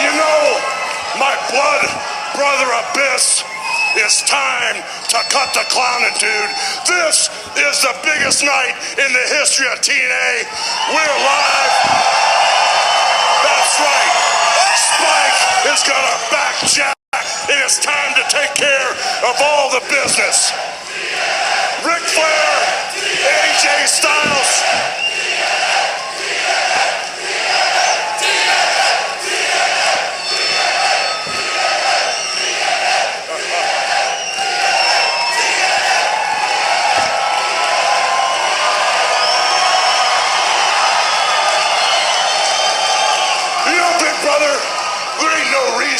you know, my blood brother Abyss, it's time to cut the clowning, dude. This is the biggest night in the history of TNA. We're live. That's right. Spike is gonna back Jack, and it's time to take care of all the business. Ric Flair, AJ Styles.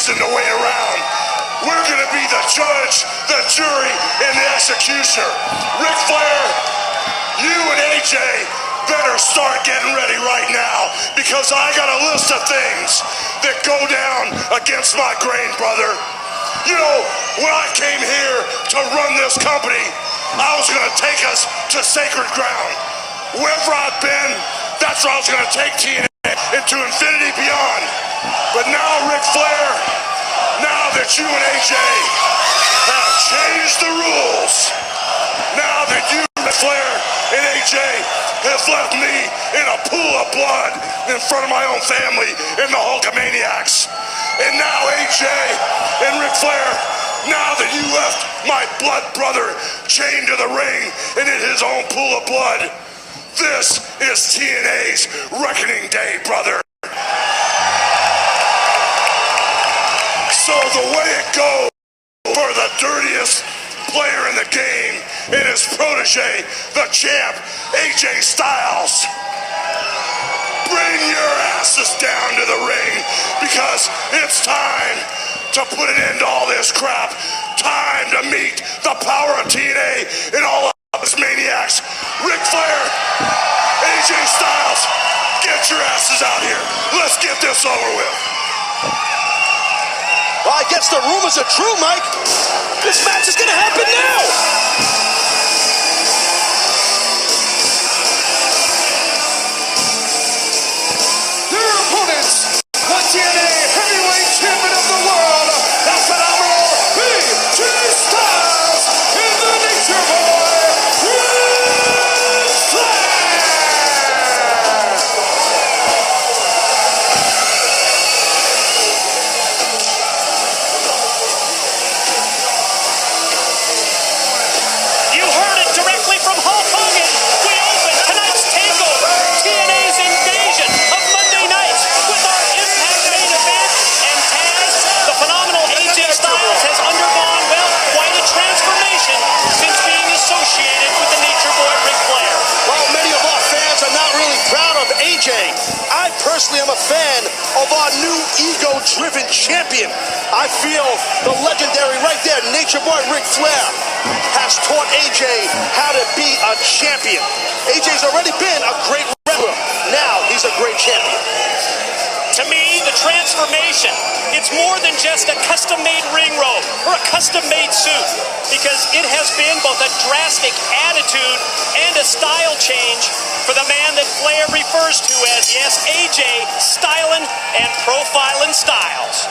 To wait around. We're going to be the judge, the jury, and the executioner. Ric Flair, you and AJ better start getting ready right now, because I got a list of things that go down against my grain, brother. You know, when I came here to run this company, I was going to take us to sacred ground. Wherever I've been, that's where I was going to take TNA into infinity beyond. But now, Ric Flair, now that you and AJ have changed the rules, now that you, Ric Flair, and AJ have left me in a pool of blood in front of my own family in the Hulkamaniacs, and now AJ and Ric Flair, now that you left my blood brother chained to the ring and in his own pool of blood, this is TNA's reckoning day, brother. So the way it goes for the dirtiest player in the game and his protege, the champ, AJ Styles. Bring your asses down to the ring, because it's time to put an end to all this crap. Time to meet the power of TNA and all of us maniacs. Ric Flair, AJ Styles, get your asses out here. Let's get this over with. Well, I guess the rumors are true, Mike. This match is going to happen now. Their opponents, the TNA Heavyweight Champion of the World, the phenomenal AJ Styles, and the Nature Boy, Ric Flair. From Hulk Hogan, we open tonight's takeover, TNA's invasion of Monday nights, with our Impact main event. And Taz, the phenomenal AJ Styles, has undergone, well, quite a transformation since being associated with the Nature Boy Ric Flair. While many of our fans are not really proud of AJ, I personally am a fan of our new ego-driven champion. I feel the legendary right there, Nature Boy Ric Flair, has taught AJ how to be a champion. AJ's already been a great wrestler. Now he's a great champion. To me, the transformation, it's more than just a custom-made ring robe or a custom-made suit, because it has been both a drastic attitude and a style change for the man that Flair refers to as, yes, AJ, Stylin' and Profilin' Styles.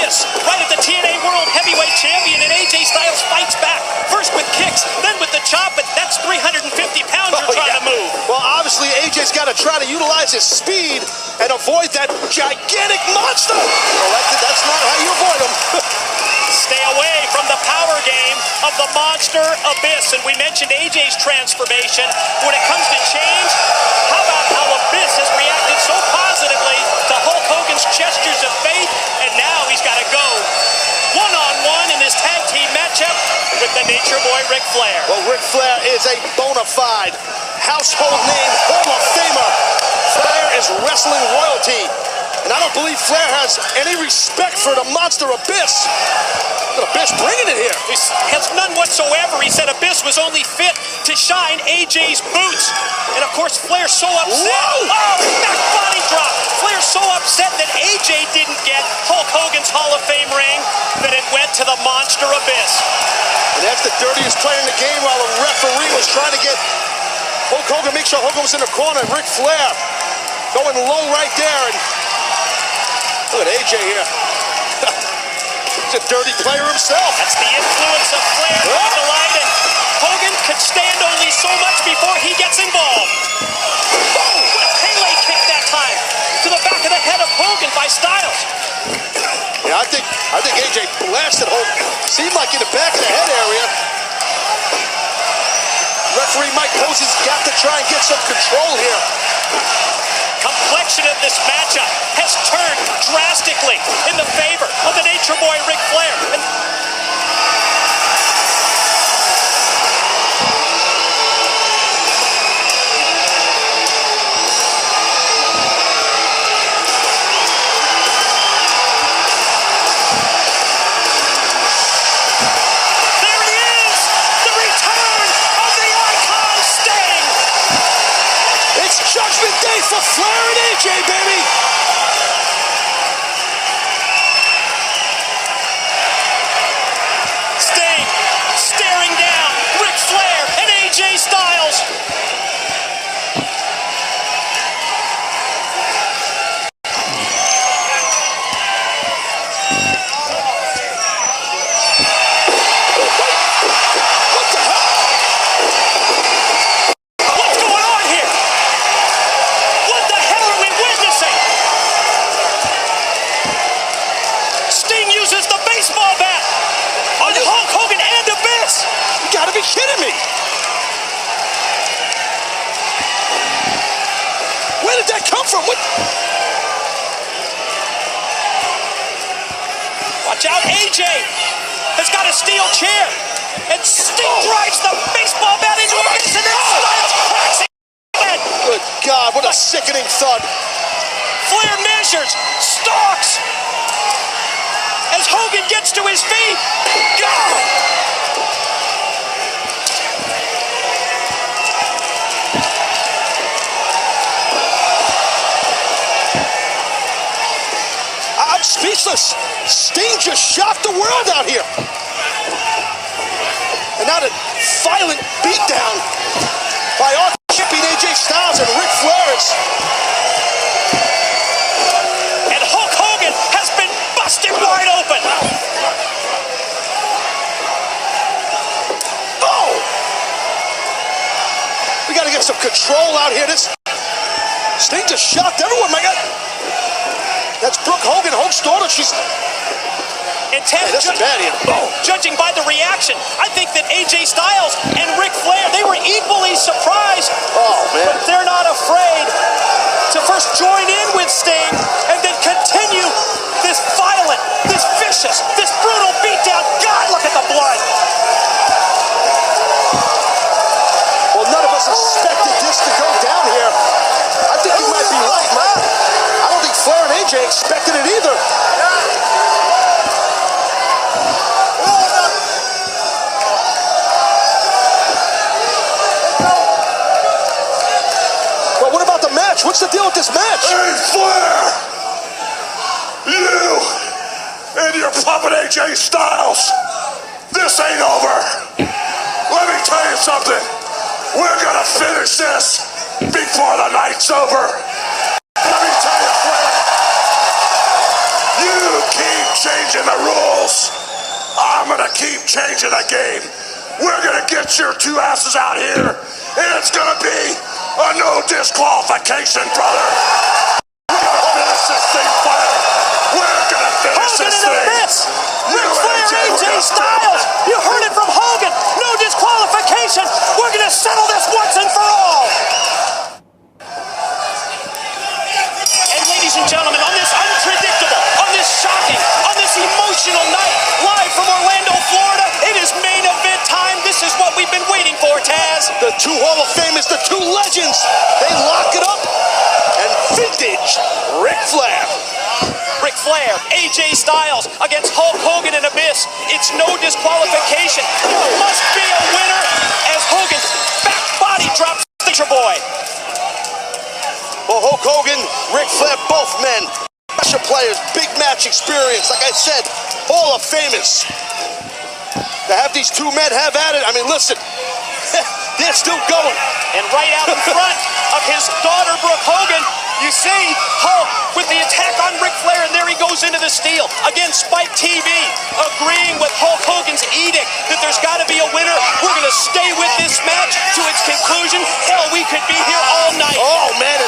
Right at the TNA World Heavyweight Champion, and AJ Styles fights back. First with kicks, then with the chop, but that's 350 pounds you're trying to move. Well, obviously, AJ's got to try to utilize his speed and avoid that gigantic monster. Well, that's not how you avoid him. Stay away from the power game of the monster Abyss. And we mentioned AJ's transformation. When it comes to change, how about how Abyss has reacted so positively to Hulk Hogan's gestures of faith, and now he's got to go one-on-one in his tag team matchup with the Nature Boy Ric Flair. Well, Ric Flair is a bona fide household name Hall of Famer. Flair is wrestling royalty. And I don't believe Flair has any respect for the Monster Abyss. Look at Abyss bringing it here. He has none whatsoever. He said Abyss was only fit to shine AJ's boots. And of course, Flair's so upset. Whoa! Oh, back body drop. Flair's so upset that AJ didn't get Hulk Hogan's Hall of Fame ring that it went to the Monster Abyss. And that's the dirtiest player in the game while the referee was trying to get Hulk Hogan, make sure Hogan was in the corner. Ric Flair going low right there. And look at AJ here. He's a dirty player himself. That's the influence of Flair on the light, and Hogan could stand only so much before he gets involved. Oh, what a Pele kick that time to the back of the head of Hogan by Styles. Yeah, I think AJ blasted Hogan. Seemed like in the back of the head area. Referee Mike Posey's got to try and get some control here. Complexion of this matchup has turned drastically in the favor of the Nature Boy Ric Flair. And there it is, the return of the icon Sting. It's Judgment Day for Flair and AJ, baby. Sting staring down Ric Flair and AJ Styles. What the hell? What's going on here? What the hell are we witnessing? Sting uses the baseball bat on Hulk Hogan and Abyss. You gotta be kidding me. Where did that come from? What? Watch out, AJ has got a steel chair. And Sting drives the baseball bat into Abyss, and then Styles cracks it. Good God, what a sickening thud. Flair measures, stalks. As Hogan gets to his feet. I'm speechless. Sting just shocked the world out here. And now the violent beatdown by our champion AJ Styles and Ric Flair is... And Hulk Hogan has been busted wide open. Oh! We gotta get some control out here. This Sting just shocked everyone, my God. That's Brooke Hogan, Hulk's daughter. She's... Intense. Hey, this is bad here. Oh. Judging by the reaction, I think that AJ Styles and Ric Flair, they were equally surprised. Oh, man. But they're not afraid to first join in with Sting and then continue this violent, this vicious, this brutal beatdown. God, look at the blood. Well, none of us expected this to go down here. I think you might be right, man. I don't think Flair and AJ expected it either. Well, what about the match? What's the deal with this match? Hey, Flair! You and your puppet AJ Styles, this ain't over. Let me tell you something. We're gonna finish this before the night's over. Let me tell you, Flair, you keep changing the rules, I'm gonna keep changing the game. We're gonna get your two asses out here, and it's gonna be a no disqualification, brother. We're gonna finish this thing, Flair. We're gonna finish Hogan this and thing. Abyss. You Ric and Flair, AJ, we're AJ gonna Styles. You heard it from Hogan. No disqualification. We're going to settle this once and for all. And ladies and gentlemen, on this unpredictable, on this shocking, on this emotional night, live from Orlando, Florida, it is main event time. This is what we've been waiting for, Taz. The two Hall of Famers, the two legends, they lock it up. And vintage Ric Flair Ric Flair, AJ Styles against Hulk Hogan and Abyss. It's no disqualification. There must be a winner as Hogan back body drops Nature Boy. Well, Hulk Hogan, Ric Flair, both men, special players, big match experience. Like I said, Hall of Famers. To have these two men have at it, I mean, listen, they're still going. And right out in front of his daughter, Brooke Hogan, you see Hulk with the attack on Ric Flair, and there he goes into the steel. Again, Spike TV agreeing with Hulk Hogan's edict that there's got to be a winner. We're going to stay with this match to its conclusion. Hell, we could be here all night. Oh, man, and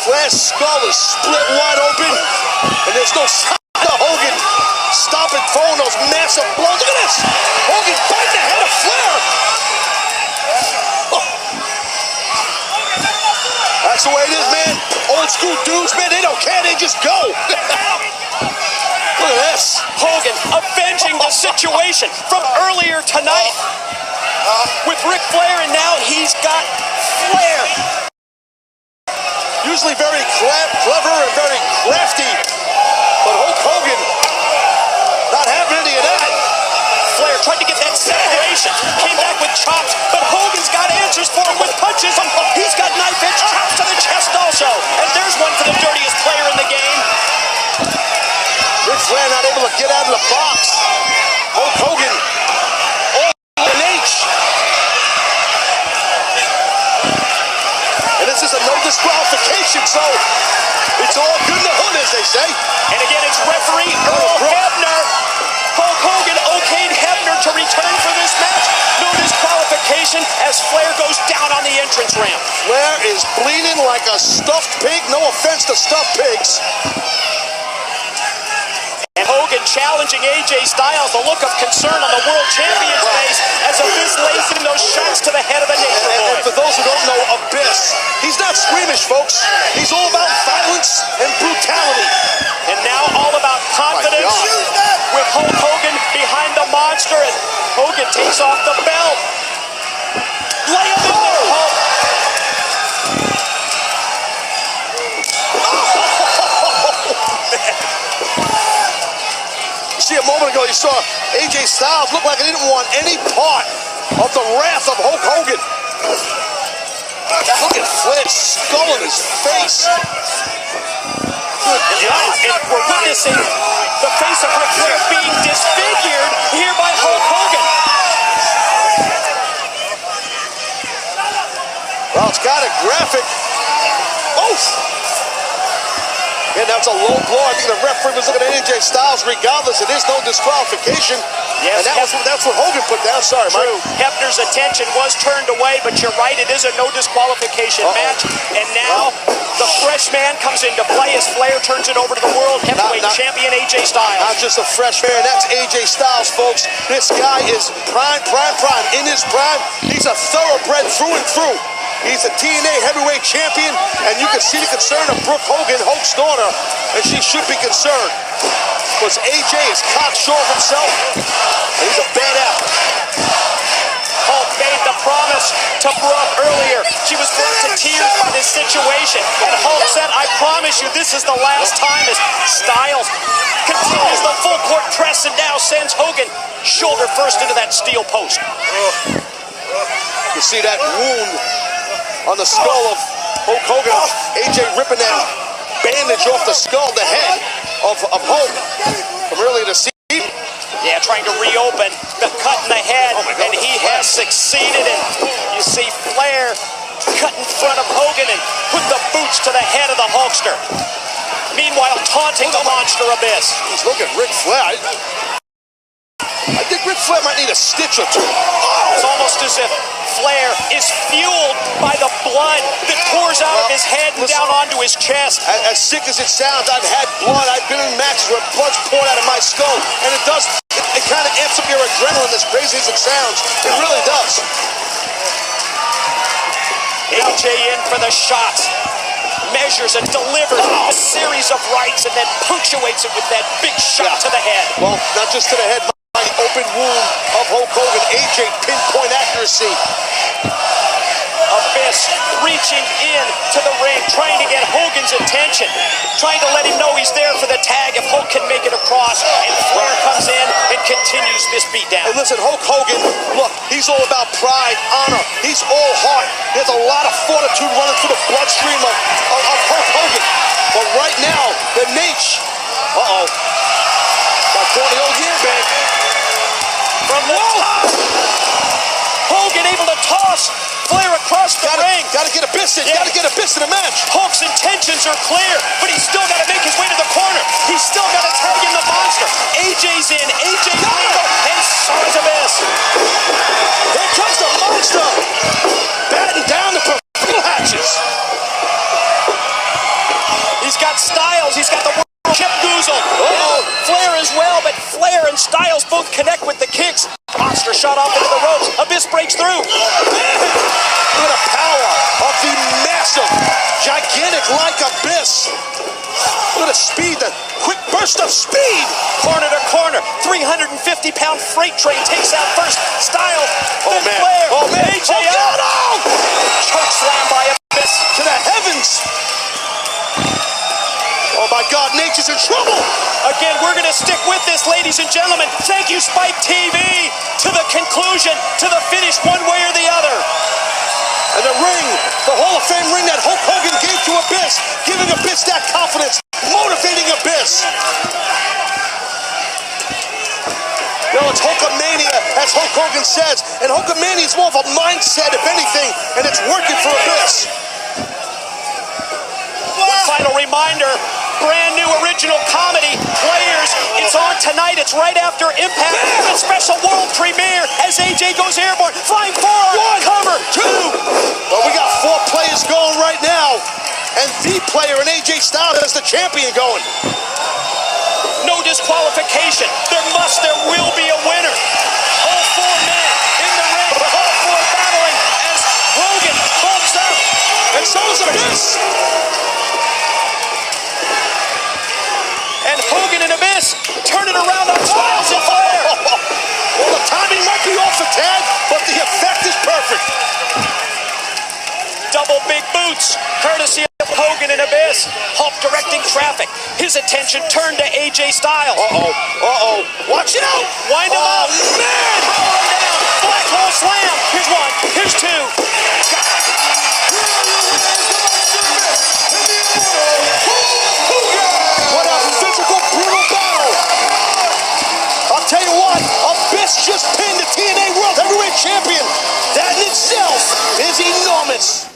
Flair's skull is split wide open, and there's no sign of Hogan stopping, throwing those massive blows. Look at this! Hogan biting the head of Flair! Oh. That's the way it is, man. Old school dudes, man, they don't care, they just go. Look at this. Hogan avenging the situation from earlier tonight with Ric Flair, and now he's got Flair. Usually very clever and very crafty, but Hulk Hogan not having any of that. Flair tried to get that separation, came back with chops, but Hogan's got answers for him with punches. He's got knife-edge chops to the chest also, and there's one for the dirtiest player in the game. Ric Flair not able to get out of the box. Hulk Hogan, all an H. And this is a no disqualification, so it's all good in the hood, as they say. And again, it's referee Earl Hebner. Hulk Hogan okayed Hebner to return for this match. No disqualification as Flair goes down on the entrance ramp. Flair is bleeding like a stuffed pig. No offense to stuffed pigs. And Hogan challenging AJ Styles, the look of concern on the world champion's face as Abyss lays in those shots to the head of the Nature Boy. And for those who don't know, Abyss, he's not squeamish, folks. He's all about violence and brutality. And now all about confidence with Hulk Hogan behind the monster, and Hogan takes off the belt. Lay him in there, Hulk. See, a moment ago, you saw AJ Styles look like he didn't want any part of the wrath of Hulk Hogan. Look at Flair's skull in his face. Good God. And we're witnessing the face of Ric Flair being disfigured here by Hulk Hogan. Well, it's got a graphic. Oh! And that's a low blow. I think the referee was looking at AJ Styles. Regardless, it is no disqualification. Yes, and that's what Hogan put down. Sorry, Mike. True. Hebner's attention was turned away, but you're right. It is a no disqualification match. And now the fresh man comes into play as Flair turns it over to the world heavyweight champion AJ Styles. Not just a fresh man. That's AJ Styles, folks. This guy is prime. In his prime, he's a thoroughbred through and through. He's a TNA heavyweight champion, and you can see the concern of Brooke Hogan, Hulk's daughter, and she should be concerned. Because AJ is cocksure of himself, and he's a bad apple. Hulk made the promise to Brooke earlier. She was brought to tears by this situation. And Hulk said, I promise you this is the last time, as Styles continues the full court press and now sends Hogan shoulder first into that steel post. You see that wound on the skull of Hulk Hogan. AJ ripping that bandage off the skull, the head of Hulk from earlier this season. Yeah, trying to reopen the cut in the head, and he has succeeded. And you see Flair cut in front of Hogan and put the boots to the head of the Hulkster. Meanwhile, taunting the monster Abyss. He's looking at Ric Flair. I think Ric Flair might need a stitch or two. It's almost as if Flair is fueled by the blood that pours out of his head and down onto his chest. As sick as it sounds, I've had blood. I've been in matches where blood's poured out of my skull, and it does. It kind of amps up your adrenaline, as crazy as it sounds. It really does. AJ in for the shots. Measures and delivers a series of rights and then punctuates it with that big shot to the head. Well, not just to the head. The open wound of Hulk Hogan. AJ pinpoint accuracy. Abyss reaching in to the ring, trying to get Hogan's attention, trying to let him know he's there for the tag if Hulk can make it across, and Flair comes in and continues this beatdown. Hey, listen, Hulk Hogan, look, he's all about pride, honor. He's all heart. There's a lot of fortitude running through the bloodstream of Hulk Hogan. But right now, the Nate, got caught the old year, man. From the top, Hogan able to toss Flair across the ring. Gotta get Abyss in. Yeah. Gotta get Abyss in the match. Hulk's intentions are clear, but he's still got to make his way to the corner. He's still got to tag in the monster. AJ's in. AJ legal, and so is Abyss. Here comes the monster. Batting down the professional hatches. He's got Styles. He's got the world chip goozle. Flair as well, but Flair and Styles both connect with the kicks. Monster shot off into the ropes. Abyss breaks through. Look at the power of the massive, gigantic like Abyss. Look at the speed, the quick burst of speed. Corner to corner, 350-pound freight train takes out first Styles, then man. Flair. Oh, man. AJ Oh, God, out. Choke slam by Abyss. To the heavens. Oh, my God, Nature's in trouble. Again, we're going to stick with this, ladies and gentlemen. Thank you, Spike TV. To the conclusion, to the finish, one way or the other. And the ring, the Hall of Fame ring that Hulk Hogan gave to Abyss, giving Abyss that confidence, motivating Abyss. Yo, it's Hulkamania, as Hulk Hogan says. And Hulkamania is more of a mindset, if anything, and it's working for Abyss. One final reminder, brand new original comedy, Players. It's on tonight. It's right after Impact. A special world premiere as AJ goes airborne. Flying forward. One, cover, two. Well, we got 4 players going right now. And the player in AJ Styles is the champion going. No disqualification. There will be a winner. All 4 men in the ring. All 4 battling as Hogan hulks up. And so is Abyss. And Hogan and Abyss turn it around on Styles and Flair. Well, the timing might be off the tag, but the effect is perfect. Double big boots, courtesy of Hogan and Abyss. Hulk directing traffic. His attention turned to AJ Styles. Watch out. Wind him up. Man. Power him down. Black hole slam. Here's 1. Here's 2. What a physical, brutal battle. I'll tell you what, Abyss just pinned the TNA World Heavyweight Champion. That in itself is enormous.